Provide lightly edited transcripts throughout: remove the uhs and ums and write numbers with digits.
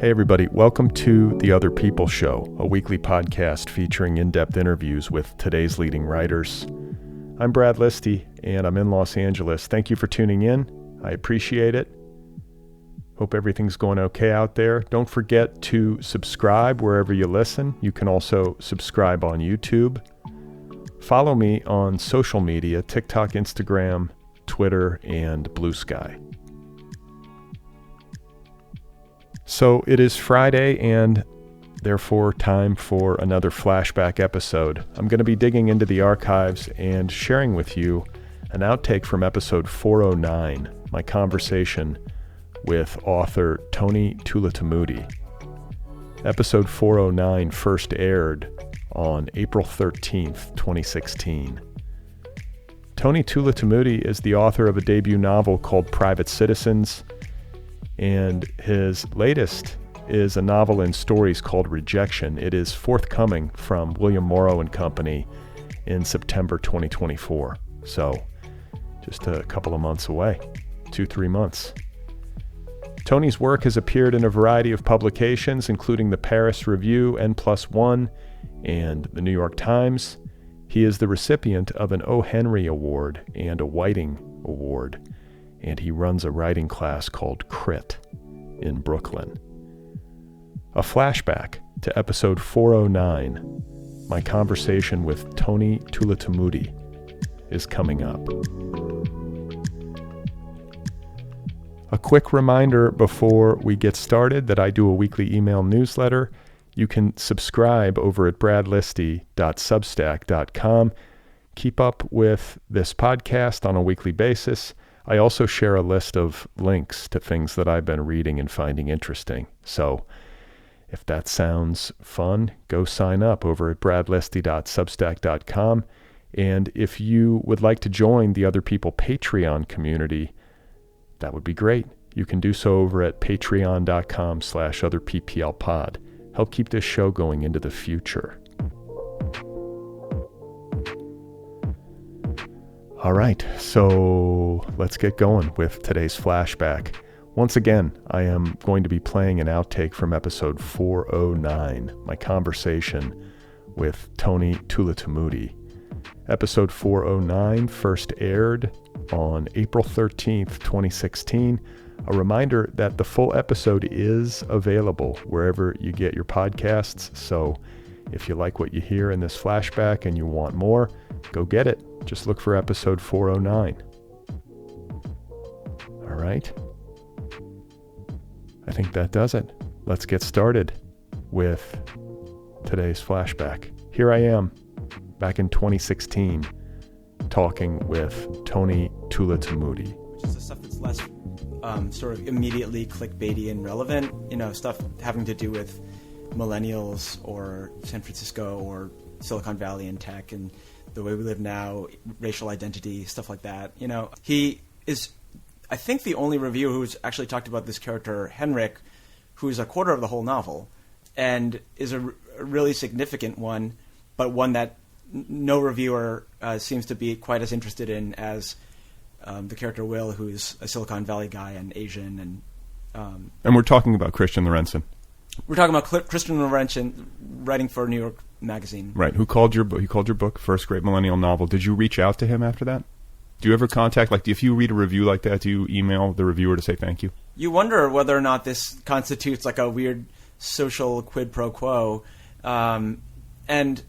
Hey everybody, welcome to The Otherppl Show, a weekly podcast featuring in-depth interviews with today's leading writers. I'm Brad Listi, and I'm in Los Angeles. Thank you for tuning in. I appreciate it. Hope everything's going okay out there. Don't forget to subscribe wherever you listen. You can also subscribe on YouTube. Follow me on social media, TikTok, Instagram, Twitter, and Blue Sky. So it is Friday and therefore time for another flashback episode. I'm going to be digging into the archives and sharing with you an outtake from episode 409, my conversation with author Tony Tulathimutte. Episode 409 first aired on April 13th, 2016. Tony Tulathimutte is the author of a debut novel called Private Citizens, and his latest is a novel in stories called Rejection. It is forthcoming from William Morrow and Company in September 2024. So just a couple of months away, 2-3 months. Tony's work has appeared in a variety of publications, including the Paris Review, N+1, and the New York Times. He is the recipient of an O. Henry Award and a Whiting Award, and he runs a writing class called Crit in Brooklyn. A flashback to episode 409, my conversation with Tony Tulathimutte, is coming up. A quick reminder before we get started that I do a weekly email newsletter. You can subscribe over at bradlisti.substack.com. Keep up with this podcast on a weekly basis. I also share a list of links to things that I've been reading and finding interesting. So if that sounds fun, go sign up over at bradlisti.substack.com. And if you would like to join the Otherppl Patreon community, that would be great. You can do so over at patreon.com/otherpplpod. Help keep this show going into the future. All right, so let's get going with today's flashback. Once again, I am going to be playing an outtake from episode 409, my conversation with Tony Tulathimutte. Episode 409 first aired on April 13th, 2016. A reminder that the full episode is available wherever you get your podcasts. So if you like what you hear in this flashback and you want more, go get it. Just look for episode 409. All right. I think that does it. Let's get started with today's flashback. Here I am, back in 2016, talking with Tony Tulathimutte. Which is the stuff that's less sort of immediately clickbaity and relevant, stuff having to do with millennials or San Francisco or Silicon Valley and tech and the way we live now, racial identity, stuff like that. He is, I think, the only reviewer who's actually talked about this character, Henrik, who's a quarter of the whole novel, and is a really significant one, but one that no reviewer seems to be quite as interested in as the character Will, who's a Silicon Valley guy and Asian. And we're talking about Christian Lorentzen. We're talking about Christian Lorentzen writing for New York Magazine. Right. Who called your book? He called your book First Great Millennial Novel. Did you reach out to him after that? Do you ever contact, if you read a review like that, do you email the reviewer to say thank you? You wonder whether or not this constitutes like a weird social quid pro quo. And, when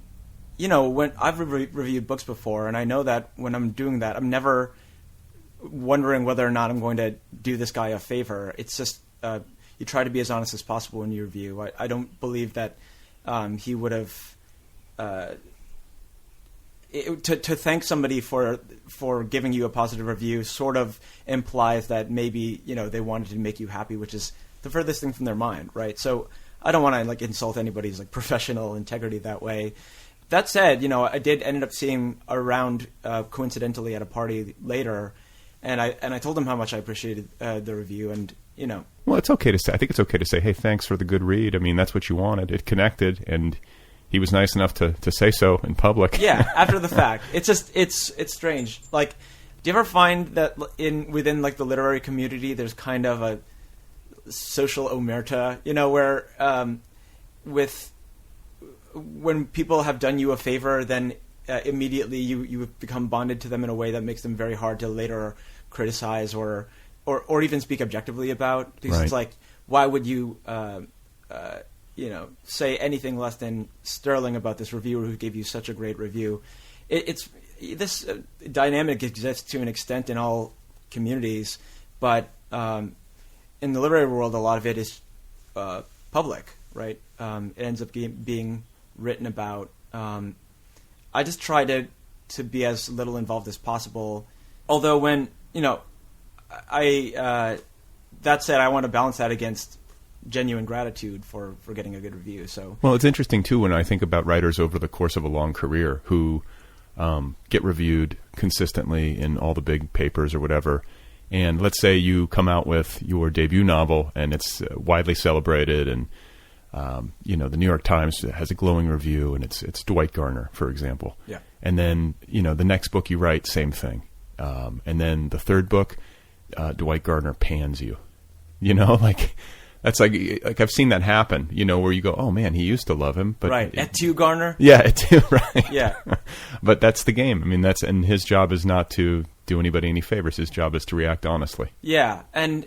I've reviewed books before, and I know that when I'm doing that, I'm never wondering whether or not I'm going to do this guy a favor. It's just you try to be as honest as possible in your review. I don't believe that he would have... To thank somebody for giving you a positive review sort of implies that maybe they wanted to make you happy, which is the furthest thing from their mind, right? So I don't want to insult anybody's professional integrity that way. That said, I did end up seeing around coincidentally at a party later, and I told him how much I appreciated the review, and Well, it's okay to say. I think it's okay to say, hey, thanks for the good read. I mean, that's what you wanted. It connected, and he was nice enough to say so in public. Yeah, after the fact. It's just it's strange. Do you ever find that within the literary community there's kind of a social omertà, where when people have done you a favor, then immediately you become bonded to them in a way that makes them very hard to later criticize or even speak objectively about, because Right. It's like, why would you say anything less than sterling about this reviewer who gave you such a great review? It's this dynamic exists to an extent in all communities, but in the literary world, a lot of it is public, right? It ends up being written about. I just try to be as little involved as possible. Although when, that said, I want to balance that against genuine gratitude for getting a good review. So, well, it's interesting too when I think about writers over the course of a long career who get reviewed consistently in all the big papers or whatever. And let's say you come out with your debut novel and it's widely celebrated, and the New York Times has a glowing review, and it's Dwight Garner, for example. Yeah. And then the next book you write, same thing. And then the third book, Dwight Garner pans you. That's like I've seen that happen. Where you go, oh man, he used to love him, but right. Et tu, Garner? Yeah, et tu, right. Yeah. But that's the game. I mean, and his job is not to do anybody any favors. His job is to react honestly. Yeah, and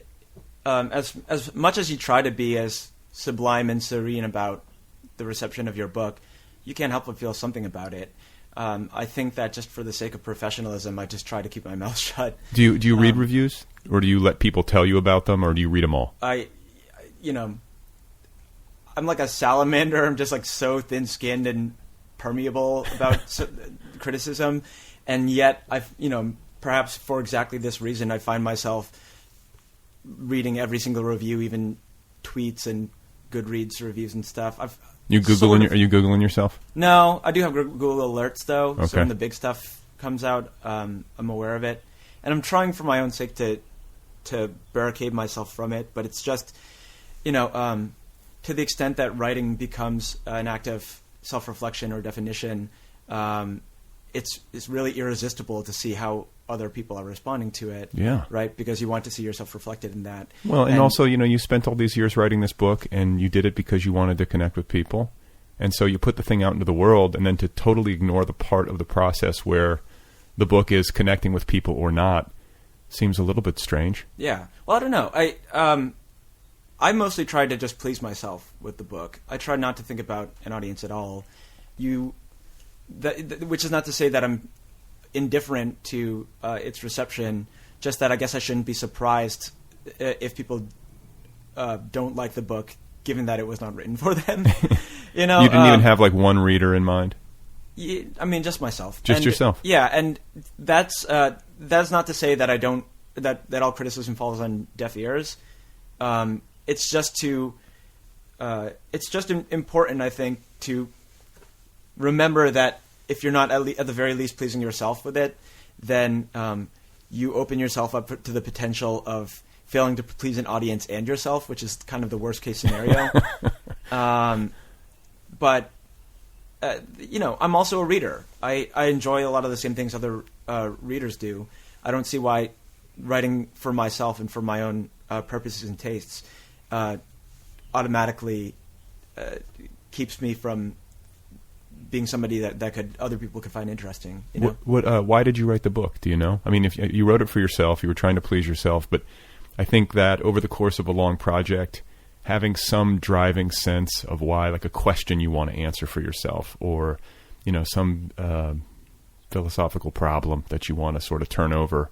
as much as you try to be as sublime and serene about the reception of your book, you can't help but feel something about it. I think that just for the sake of professionalism, I just try to keep my mouth shut. Do you read reviews, or do you let people tell you about them, or do you read them all? I'm like a salamander. I'm just like so thin-skinned and permeable about criticism, and yet perhaps for exactly this reason, I find myself reading every single review, even tweets and Goodreads reviews and stuff. Are you Googling yourself? No, I do have Google alerts though. Okay. So when the big stuff comes out, I'm aware of it, and I'm trying for my own sake to barricade myself from it. But it's just, to the extent that writing becomes an act of self-reflection or definition, it's really irresistible to see how other people are responding to it. Yeah. Right? Because you want to see yourself reflected in that. Well, and also, you spent all these years writing this book, and you did it because you wanted to connect with people. And so you put the thing out into the world, and then to totally ignore the part of the process where the book is connecting with people or not seems a little bit strange. Yeah. Well, I don't know. I mostly tried to just please myself with the book. I tried not to think about an audience at all. Which is not to say that I'm indifferent to its reception, just that I guess I shouldn't be surprised if people don't like the book, given that it was not written for them. You didn't even have like one reader in mind? Just myself. Just yourself. Yeah, and that's not to say that I don't that all criticism falls on deaf ears. It's just important, I think, to remember that if you're not at the very least pleasing yourself with it, then you open yourself up to the potential of failing to please an audience and yourself, which is kind of the worst case scenario. But I'm also a reader. I enjoy a lot of the same things other readers do. I don't see why writing for myself and for my own purposes and tastes automatically keeps me from being somebody that other people could find interesting. Why did you write the book? Do you know? I mean, if you wrote it for yourself, you were trying to please yourself, but I think that over the course of a long project, having some driving sense of why, like a question you want to answer for yourself, or some philosophical problem that you want to sort of turn over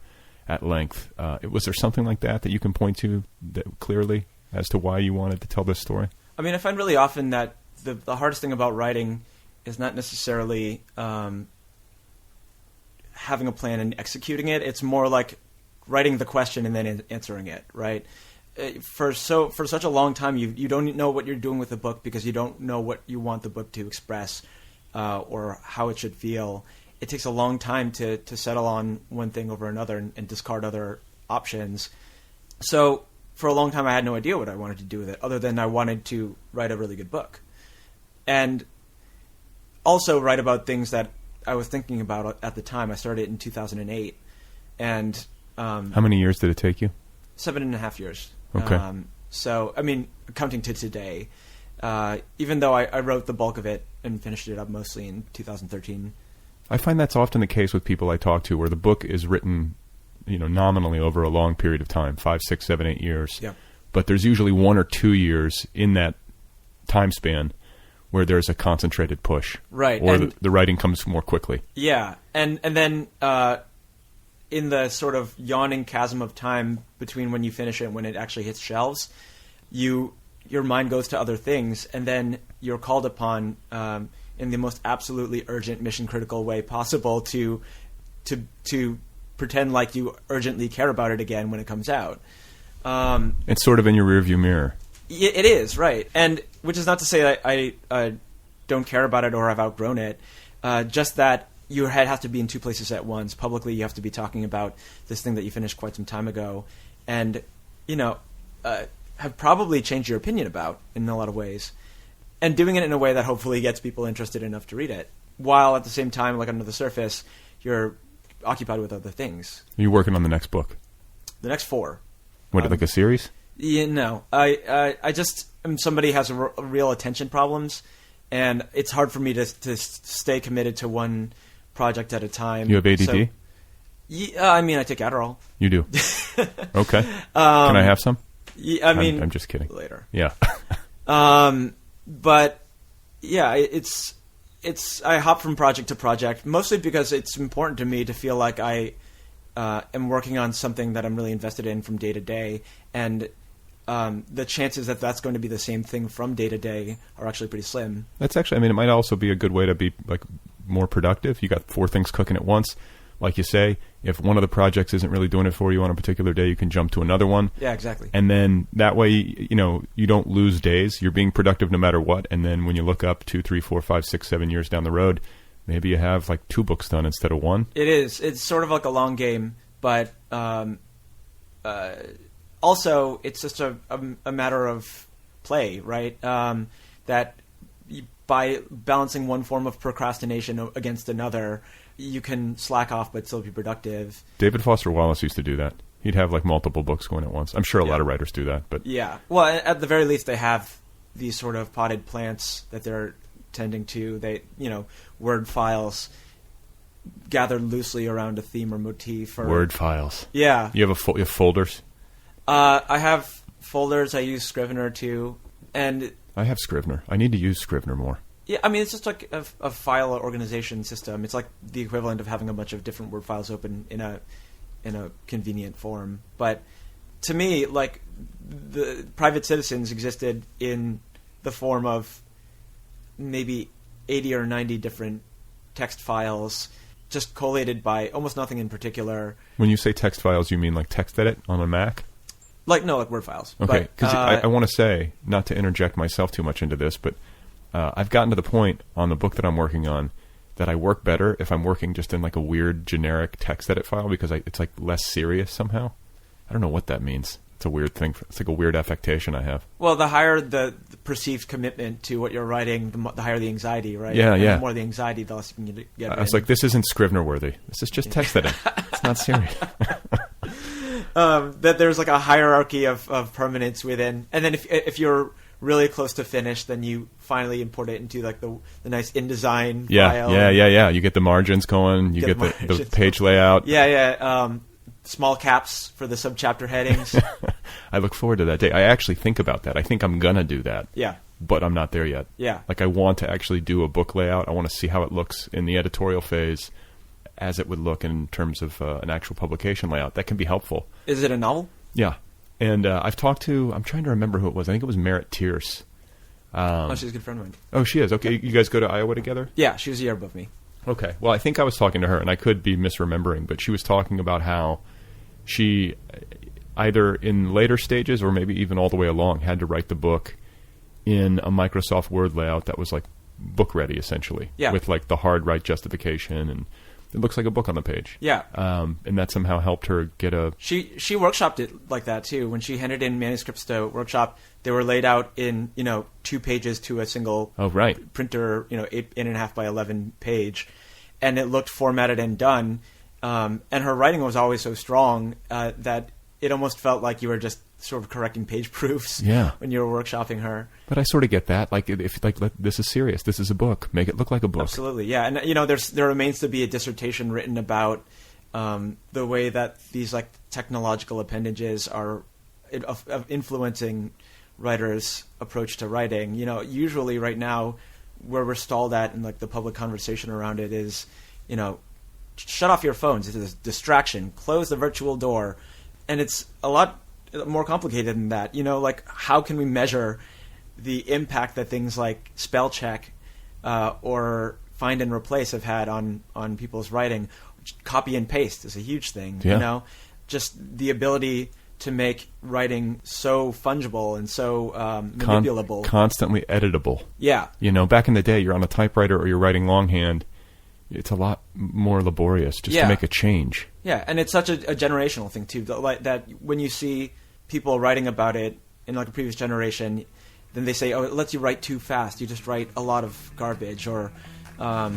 at length. Was there something like that you can point to that clearly as to why you wanted to tell this story? I mean, I find really often that the hardest thing about writing is not necessarily having a plan and executing it. It's more like writing the question and then answering it, right? For such a long time, you don't know what you're doing with the book because you don't know what you want the book to express or how it should feel. It takes a long time to settle on one thing over another and discard other options. So for a long time, I had no idea what I wanted to do with it, other than I wanted to write a really good book. And also write about things that I was thinking about at the time. I started in 2008. And how many years did it take you? 7.5 years. Okay. So, I mean, counting to today, even though I wrote the bulk of it and finished it up mostly in 2013. I find that's often the case with people I talk to, where the book is written, nominally over a long period of time, 5, 6, 7, 8 years. Yeah. But there's usually 1 or 2 years in that time span where there's a concentrated push. Right. Or the writing comes more quickly. Yeah. And then in the sort of yawning chasm of time between when you finish it and when it actually hits shelves, your mind goes to other things, and then you're called upon in the most absolutely urgent, mission-critical way possible to pretend like you urgently care about it again when it comes out. It's sort of in your rearview mirror. It is, right. And which is not to say that I don't care about it or have outgrown it, just that your head has to be in 2 places at once. Publicly, you have to be talking about this thing that you finished quite some time ago, and, have probably changed your opinion about in a lot of ways. And doing it in a way that hopefully gets people interested enough to read it, while at the same time, like under the surface, you're occupied with other things. Are you working on the next book? The next 4. What, like a series? Yeah, no. I just am somebody who has real attention problems, and it's hard for me to stay committed to one project at a time. You have ADD? So, I mean, I take Adderall. You do? Okay. Can I have some? Yeah, I'm just kidding. Later. Yeah. But yeah, it's I hop from project to project, mostly because it's important to me to feel like I am working on something that I'm really invested in from day to day, and the chances that that's going to be the same thing from day to day are actually pretty slim. That's actually, it might also be a good way to be more productive. You got 4 things cooking at once. Like you say, if one of the projects isn't really doing it for you on a particular day, you can jump to another one. Yeah, exactly. And then that way, you don't lose days. You're being productive no matter what. And then when you look up 2, 3, 4, 5, 6, 7 years down the road, maybe you have 2 books done instead of 1. It is. It's sort of like a long game, but also it's just a matter of play, right? That by balancing one form of procrastination against another, you can slack off but still be productive. David Foster Wallace used to do that. He'd have multiple books going at once. I'm sure a lot of writers do that, but yeah. Well, at the very least, they have these sort of potted plants that they're tending to. They, Word files gathered loosely around a theme or motif. Word files. Yeah. You have you have folders. I have folders. I use Scrivener too, and I have Scrivener. I need to use Scrivener more. Yeah, it's just like a file organization system. It's like the equivalent of having a bunch of different Word files open in a convenient form. But to me, the private citizens existed in the form of maybe 80 or 90 different text files, just collated by almost nothing in particular. When you say text files, you mean text edit on a Mac? Like Word files. Okay, because I want to say, not to interject myself too much into this, but I've gotten to the point on the book that I'm working on that I work better if I'm working just in a weird generic text edit file, because it's less serious somehow. I don't know what that means. It's a weird thing. It's a weird affectation I have. Well, the higher the perceived commitment to what you're writing, the higher the anxiety, right? Yeah, yeah. The more the anxiety, the less you can get. I was like, this isn't Scrivener worthy. This is just text edit. It's not serious. That there's a hierarchy of permanence within, and then if you're really close to finish, then you finally import it into the nice InDesign file. Yeah. You get the margins going. You get the page layout. Yeah. Small caps for the subchapter headings. I look forward to that day. I actually think about that. I think I'm gonna do that. Yeah. But I'm not there yet. Yeah. I want to actually do a book layout. I want to see how it looks in the editorial phase, as it would look in terms of an actual publication layout. That can be helpful. Is it a novel? Yeah. And I've talked to, I'm trying to remember who it was. I think it was Merritt Tierce. She's a good friend of mine. Oh, she is. Okay, you guys go to Iowa together? Yeah, she was a year above me. Okay. Well, I think I was talking to her, and I could be misremembering, but she was talking about how she, either in later stages or maybe even all the way along, had to write the book in a Microsoft Word layout that was book ready, essentially. Yeah. With the hard right justification, and it looks like a book on the page. Yeah. And that somehow helped her get a... She workshopped it like that, too. When she handed in manuscripts to workshop, they were laid out in, 2 pages to a single printer, 8.5 by 11 page. And it looked formatted and done. And her writing was always so strong that it almost felt like you were just sort of correcting page proofs when you were workshopping her. But I sort of get that. Like, if this is serious, this is a book. Make it look like a book. Absolutely, yeah. And there remains to be a dissertation written about the way that these like technological appendages are of influencing writers' approach to writing. Usually right now, where we're stalled at in like the public conversation around it is, shut off your phones. It's a distraction. Close the virtual door. And it's a lot more complicated than that. Like, how can we measure the impact that things like spell check or find and replace have had on people's writing? Copy and paste is a huge thing. Just the ability to make writing so fungible and so manipulable. Constantly editable. Yeah. Back in the day, you're on a typewriter or you're writing longhand. It's a lot more laborious just to make a change. Yeah, and it's such a generational thing, too. That when you see people writing about it in like a previous generation, then they say, oh, it lets you write too fast. You just write a lot of garbage. Or, I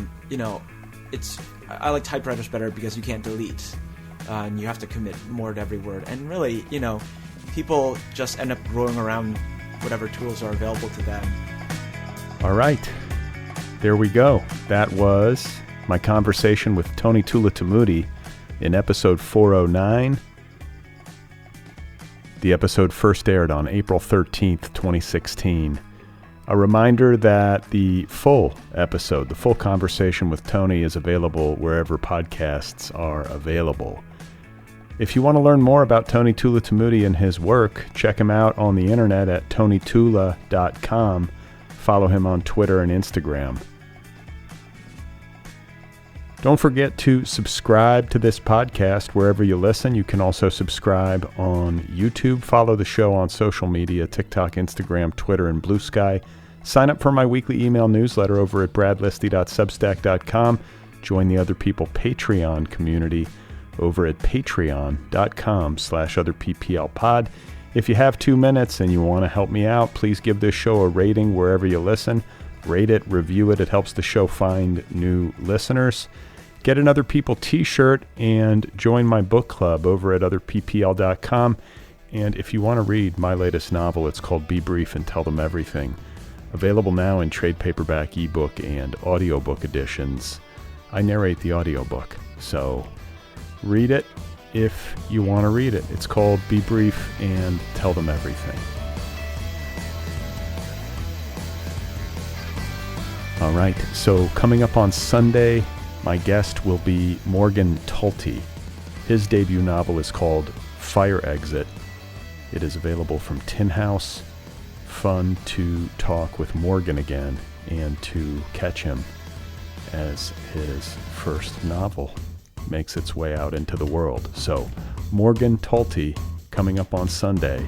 like typewriters better because you can't delete. And you have to commit more to every word. And really, people just end up growing around whatever tools are available to them. All right. There we go. That was my conversation with Tony Tulathimutte in episode 409. The episode first aired on April 13th, 2016. A reminder that the full episode, the full conversation with Tony, is available wherever podcasts are available. If you want to learn more about Tony Tulathimutte and his work, check him out on the internet at tonytula.com. Follow him on Twitter and Instagram. Don't forget to subscribe to this podcast wherever you listen. You can also subscribe on YouTube. Follow the show on social media, TikTok, Instagram, Twitter, and Blue Sky. Sign up for my weekly email newsletter over at bradlisti.substack.com. Join the Otherppl Patreon community over at patreon.com/otherpplpod. If you have 2 minutes and you want to help me out, please give this show a rating wherever you listen. Rate it, review it. It helps the show find new listeners. Get an Otherppl t-shirt and join my book club over at otherppl.com. And if you want to read my latest novel, it's called Be Brief and Tell Them Everything. Available now in trade paperback, ebook, and audiobook editions. I narrate the audiobook, so read it if you want to read it. It's called Be Brief and Tell Them Everything. All right, so coming up on Sunday, my guest will be Morgan Talty. His debut novel is called Fire Exit. It is available from Tin House. Fun to talk with Morgan again and to catch him as his first novel makes its way out into the world. So, Morgan Talty coming up on Sunday